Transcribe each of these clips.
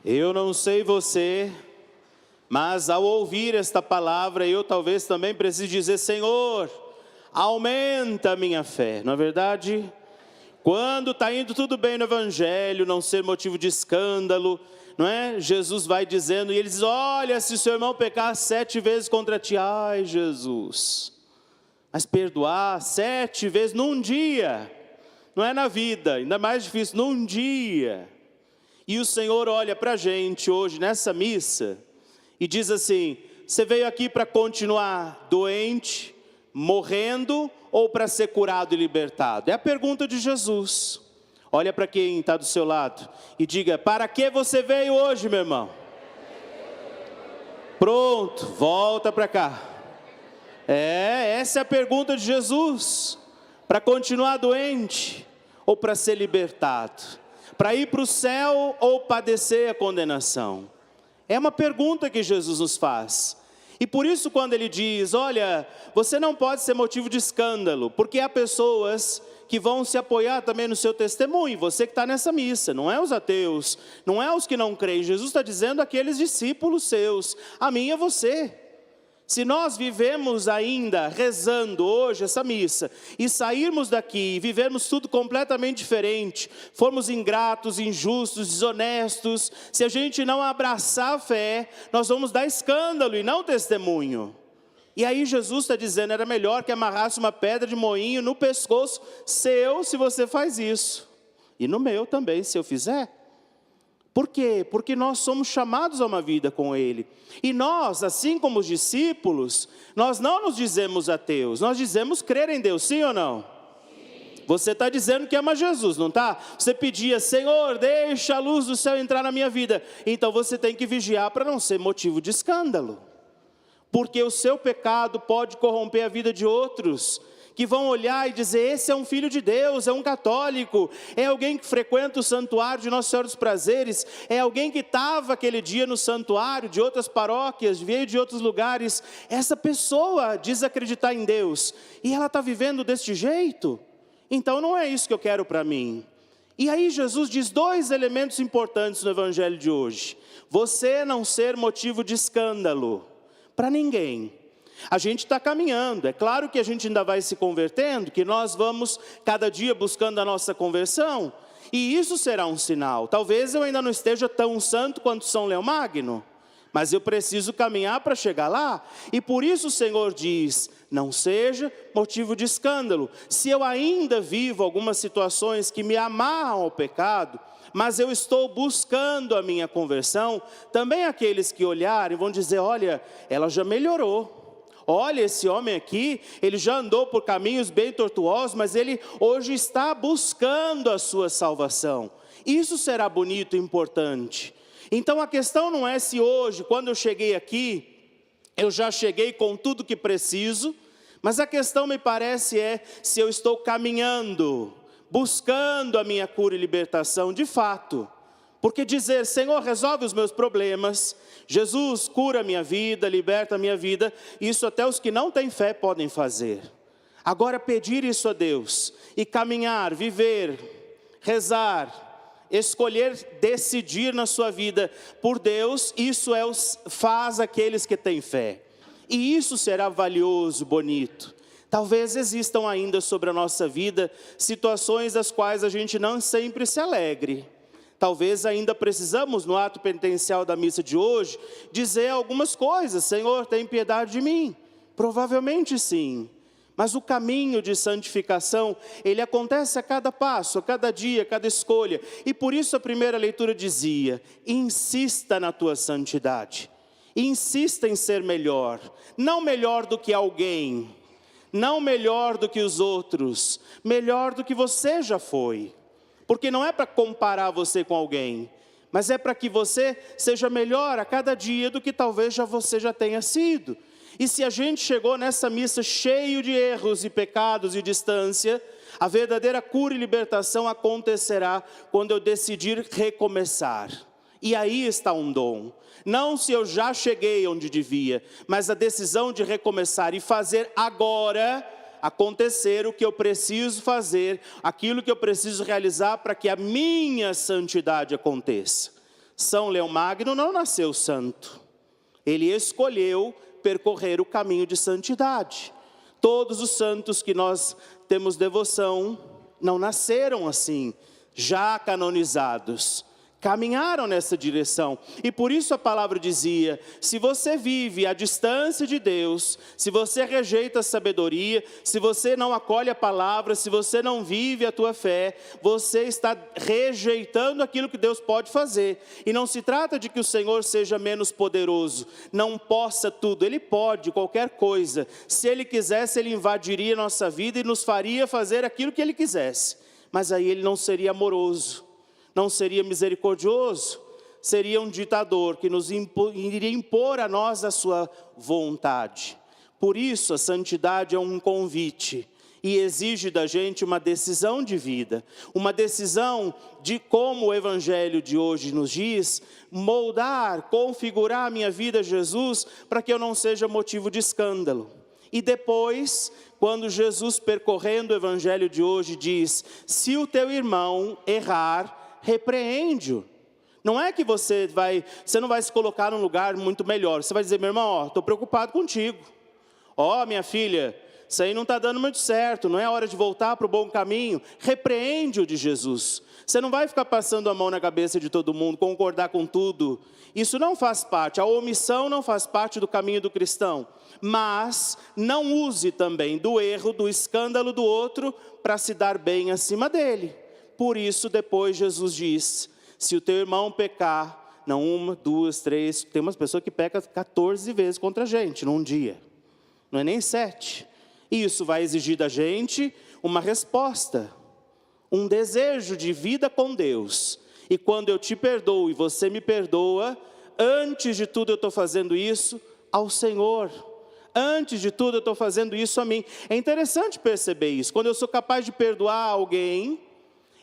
Eu não sei você, mas ao ouvir esta palavra, eu talvez também precise dizer: Senhor, aumenta a minha fé. Não é verdade? Quando está indo tudo bem no Evangelho, não ser motivo de escândalo, não é? Jesus vai dizendo, e ele diz: olha, se o seu irmão pecar 7 vezes contra ti, ai Jesus, mas perdoar 7 vezes num dia, não é na vida, ainda mais difícil, num dia. E o Senhor olha para a gente hoje nessa missa e diz assim: você veio aqui para continuar doente, morrendo, ou para ser curado e libertado? É a pergunta de Jesus. Olha para quem está do seu lado e diga: para que você veio hoje, meu irmão? Pronto, volta para cá. Essa é a pergunta de Jesus. Para continuar doente ou para ser libertado? Para ir para o céu ou padecer a condenação? É uma pergunta que Jesus nos faz. E por isso quando ele diz: olha, você não pode ser motivo de escândalo, porque há pessoas que vão se apoiar também no seu testemunho. Você que está nessa missa, não é os ateus, não é os que não creem. Jesus está dizendo àqueles discípulos seus, a mim e a você. Se nós vivemos ainda rezando hoje essa missa, e sairmos daqui e vivermos tudo completamente diferente, formos ingratos, injustos, desonestos, se a gente não abraçar a fé, nós vamos dar escândalo e não testemunho. E aí Jesus está dizendo, era melhor que amarrasse uma pedra de moinho no pescoço seu, se você faz isso, e no meu também, se eu fizer. Por quê? Porque nós somos chamados a uma vida com Ele. E nós, assim como os discípulos, nós não nos dizemos ateus, nós dizemos crer em Deus, sim ou não? Sim. Você está dizendo que ama Jesus, não está? Você pedia: Senhor, deixa a luz do céu entrar na minha vida. Então você tem que vigiar para não ser motivo de escândalo. Porque o seu pecado pode corromper a vida de outros, que vão olhar e dizer: esse é um filho de Deus, é um católico, é alguém que frequenta o santuário de Nossa Senhora dos Prazeres, é alguém que estava aquele dia no santuário de outras paróquias, veio de outros lugares. Essa pessoa diz acreditar em Deus, e ela está vivendo deste jeito, então não é isso que eu quero para mim. E aí Jesus diz 2 elementos importantes no Evangelho de hoje: você não ser motivo de escândalo para ninguém. A gente está caminhando, é claro que a gente ainda vai se convertendo, que nós vamos cada dia buscando a nossa conversão, e isso será um sinal. Talvez eu ainda não esteja tão santo quanto São Leão Magno, mas eu preciso caminhar para chegar lá, e por isso o Senhor diz: não seja motivo de escândalo. Se eu ainda vivo algumas situações que me amarram ao pecado, mas eu estou buscando a minha conversão, também aqueles que olharem vão dizer: olha, ela já melhorou. Olha, esse homem aqui, ele já andou por caminhos bem tortuosos, mas ele hoje está buscando a sua salvação. Isso será bonito e importante. Então a questão não é se hoje, quando eu cheguei aqui, eu já cheguei com tudo que preciso, mas a questão, me parece, é se eu estou caminhando, buscando a minha cura e libertação de fato. Porque dizer: Senhor, resolve os meus problemas, Jesus, cura a minha vida, liberta a minha vida, isso até os que não têm fé podem fazer. Agora, pedir isso a Deus e caminhar, viver, rezar, escolher, decidir na sua vida por Deus, isso faz aqueles que têm fé. E isso será valioso, bonito. Talvez existam ainda sobre a nossa vida situações das quais a gente não sempre se alegre. Talvez ainda precisamos, no ato penitencial da missa de hoje, dizer algumas coisas: Senhor, tem piedade de mim. Provavelmente sim. Mas o caminho de santificação, ele acontece a cada passo, a cada dia, a cada escolha. E por isso a primeira leitura dizia: insista na tua santidade. Insista em ser melhor. Não melhor do que alguém, não melhor do que os outros, melhor do que você já foi. Porque não é para comparar você com alguém, mas é para que você seja melhor a cada dia do que talvez você já tenha sido. E se a gente chegou nessa missa cheio de erros e pecados e distância, a verdadeira cura e libertação acontecerá quando eu decidir recomeçar. E aí está um dom. Não se eu já cheguei onde devia, mas a decisão de recomeçar e fazer agora acontecer o que eu preciso fazer, aquilo que eu preciso realizar para que a minha santidade aconteça. São Leão Magno não nasceu santo. Ele escolheu percorrer o caminho de santidade. Todos os santos que nós temos devoção não nasceram assim, já canonizados. Caminharam nessa direção, e por isso a palavra dizia, se você vive à distância de Deus, se você rejeita a sabedoria, se você não acolhe a palavra, se você não vive a tua fé, você está rejeitando aquilo que Deus pode fazer, e não se trata de que o Senhor seja menos poderoso, não possa tudo, Ele pode qualquer coisa, se Ele quisesse Ele invadiria a nossa vida e nos faria fazer aquilo que Ele quisesse, mas aí Ele não seria amoroso, não seria misericordioso, seria um ditador que iria impor a nós a sua vontade. Por isso a santidade é um convite e exige da gente uma decisão de vida, uma decisão de, como o Evangelho de hoje nos diz, moldar, configurar a minha vida a Jesus, para que eu não seja motivo de escândalo. E depois, quando Jesus, percorrendo o Evangelho de hoje, diz, se o teu irmão errar, repreende-o. Não é que você não vai se colocar num lugar muito melhor. Você vai dizer, meu irmão, estou preocupado contigo. Minha filha, isso aí não está dando muito certo, não é hora de voltar para o bom caminho. Repreende-o de Jesus. Você não vai ficar passando a mão na cabeça de todo mundo, concordar com tudo. Isso não faz parte, a omissão não faz parte do caminho do cristão. Mas não use também do erro, do escândalo do outro, para se dar bem acima dele. Por isso, depois Jesus diz, se o teu irmão pecar, não 1, 2, 3, tem umas pessoas que pecam 14 vezes contra a gente num dia, não é nem 7. Isso vai exigir da gente uma resposta, um desejo de vida com Deus. E quando eu te perdoo e você me perdoa, antes de tudo eu estou fazendo isso ao Senhor. Antes de tudo eu estou fazendo isso a mim. É interessante perceber isso, quando eu sou capaz de perdoar alguém,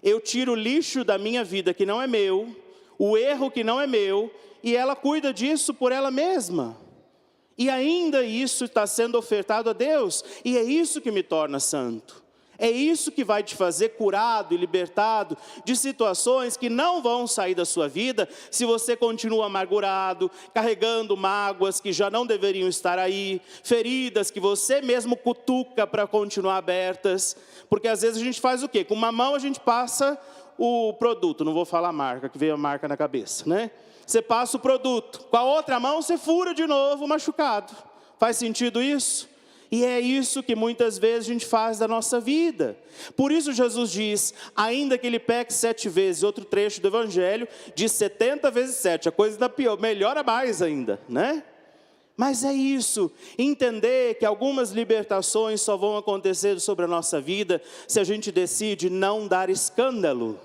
eu tiro o lixo da minha vida que não é meu, o erro que não é meu, e ela cuida disso por ela mesma. E ainda isso está sendo ofertado a Deus, e é isso que me torna santo. É isso que vai te fazer curado e libertado de situações que não vão sair da sua vida se você continua amargurado, carregando mágoas que já não deveriam estar aí, feridas que você mesmo cutuca para continuar abertas. Porque às vezes a gente faz o quê? Com uma mão a gente passa o produto, não vou falar a marca, que veio a marca na cabeça, né? Você passa o produto, com a outra mão você fura de novo o machucado. Faz sentido isso? E é isso que muitas vezes a gente faz da nossa vida. Por isso Jesus diz, ainda que ele peque 7 vezes, outro trecho do Evangelho diz 70 vezes 7, a coisa ainda pior, melhora mais ainda, né? Mas é isso, entender que algumas libertações só vão acontecer sobre a nossa vida se a gente decide não dar escândalo.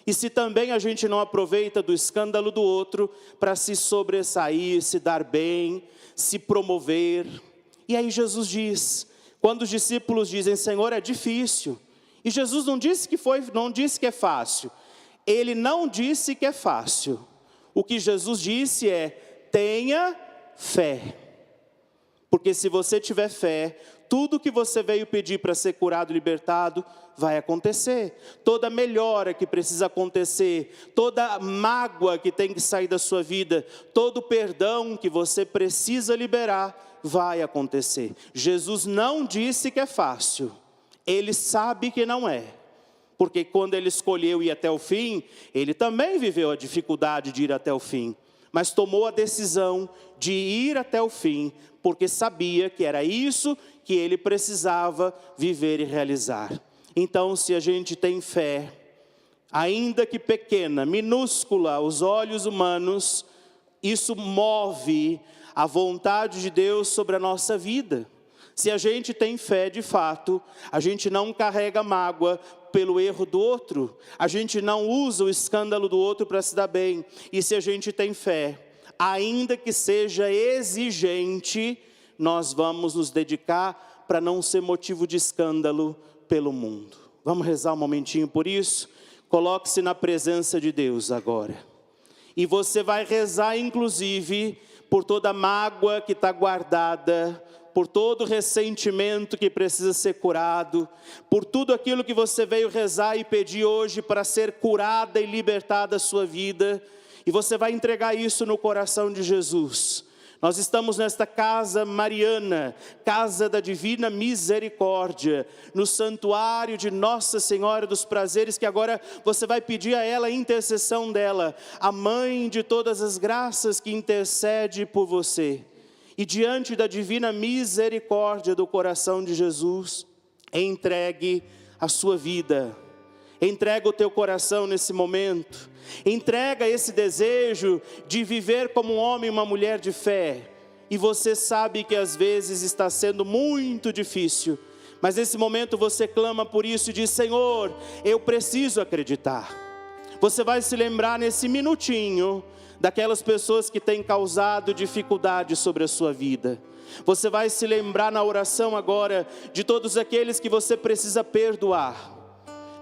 E se também a gente não aproveita do escândalo do outro para se sobressair, se dar bem, se promover. E aí Jesus diz, quando os discípulos dizem, Senhor, é difícil. E Jesus não disse que é fácil. Ele não disse que é fácil. O que Jesus disse é, tenha fé. Porque se você tiver fé, tudo que você veio pedir para ser curado e libertado, vai acontecer. Toda melhora que precisa acontecer, toda mágoa que tem que sair da sua vida, todo perdão que você precisa liberar, vai acontecer. Jesus não disse que é fácil, Ele sabe que não é, porque quando Ele escolheu ir até o fim, Ele também viveu a dificuldade de ir até o fim, mas tomou a decisão de ir até o fim, porque sabia que era isso que Ele precisava viver e realizar. Então, se a gente tem fé, ainda que pequena, minúscula aos olhos humanos, isso move a vontade de Deus sobre a nossa vida. Se a gente tem fé de fato, a gente não carrega mágoa pelo erro do outro, a gente não usa o escândalo do outro para se dar bem. E se a gente tem fé, ainda que seja exigente, nós vamos nos dedicar para não ser motivo de escândalo pelo mundo. Vamos rezar um momentinho por isso? Coloque-se na presença de Deus agora. E você vai rezar inclusive por toda mágoa que está guardada, por todo ressentimento que precisa ser curado, por tudo aquilo que você veio rezar e pedir hoje para ser curada e libertada a sua vida. E você vai entregar isso no coração de Jesus. Nós estamos nesta casa mariana, casa da divina misericórdia, no santuário de Nossa Senhora dos Prazeres, que agora você vai pedir a ela a intercessão dela, a mãe de todas as graças que intercede por você. E diante da divina misericórdia do coração de Jesus, entregue a sua vida. Entrega o teu coração nesse momento. Entrega esse desejo de viver como um homem e uma mulher de fé. E você sabe que às vezes está sendo muito difícil. Mas nesse momento você clama por isso e diz: Senhor, eu preciso acreditar. Você vai se lembrar nesse minutinho daquelas pessoas que têm causado dificuldade sobre a sua vida. Você vai se lembrar na oração agora de todos aqueles que você precisa perdoar.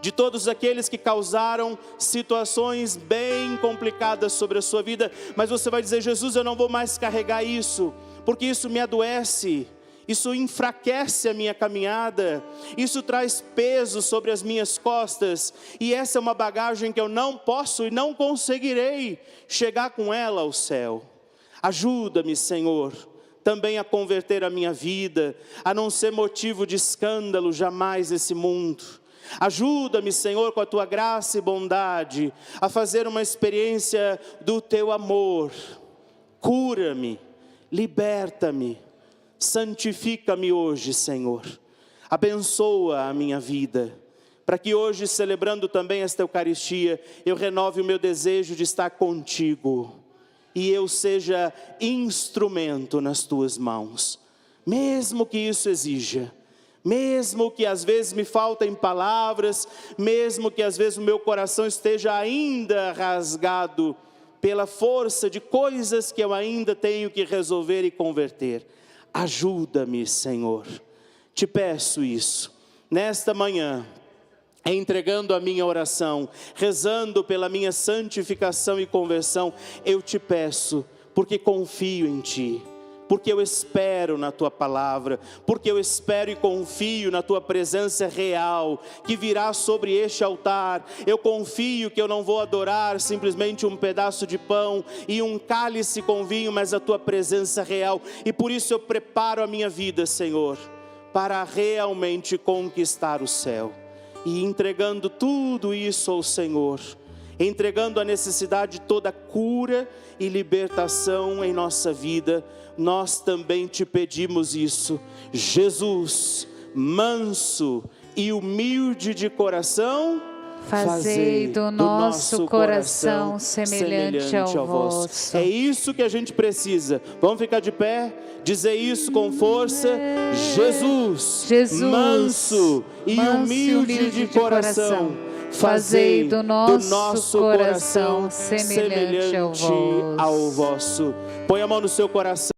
De todos aqueles que causaram situações bem complicadas sobre a sua vida. Mas você vai dizer: Jesus, eu não vou mais carregar isso, porque isso me adoece, isso enfraquece a minha caminhada, isso traz peso sobre as minhas costas, e essa é uma bagagem que eu não posso e não conseguirei chegar com ela ao céu. Ajuda-me, Senhor, também a converter a minha vida, a não ser motivo de escândalo jamais nesse mundo. Ajuda-me, Senhor, com a tua graça e bondade, a fazer uma experiência do teu amor. Cura-me, liberta-me, santifica-me hoje, Senhor. Abençoa a minha vida, para que hoje, celebrando também esta Eucaristia, eu renove o meu desejo de estar contigo, e eu seja instrumento nas tuas mãos, mesmo que isso exija. Mesmo que às vezes me faltem palavras, mesmo que às vezes o meu coração esteja ainda rasgado pela força de coisas que eu ainda tenho que resolver e converter. Ajuda-me, Senhor. Te peço isso, nesta manhã, entregando a minha oração, rezando pela minha santificação e conversão, eu te peço, porque confio em Ti. Porque eu espero na Tua palavra, porque eu espero e confio na Tua presença real, que virá sobre este altar. Eu confio que eu não vou adorar simplesmente um pedaço de pão e um cálice com vinho, mas a Tua presença real. E por isso eu preparo a minha vida, Senhor, para realmente conquistar o céu. E entregando tudo isso ao Senhor, entregando a necessidade de toda cura e libertação em nossa vida, nós também te pedimos isso. Jesus, manso e humilde de coração, fazei do nosso coração semelhante ao vosso. É isso que a gente precisa. Vamos ficar de pé, dizer isso com força. Jesus, manso e humilde de coração, fazei do nosso coração semelhante ao vosso. Põe a mão no seu coração.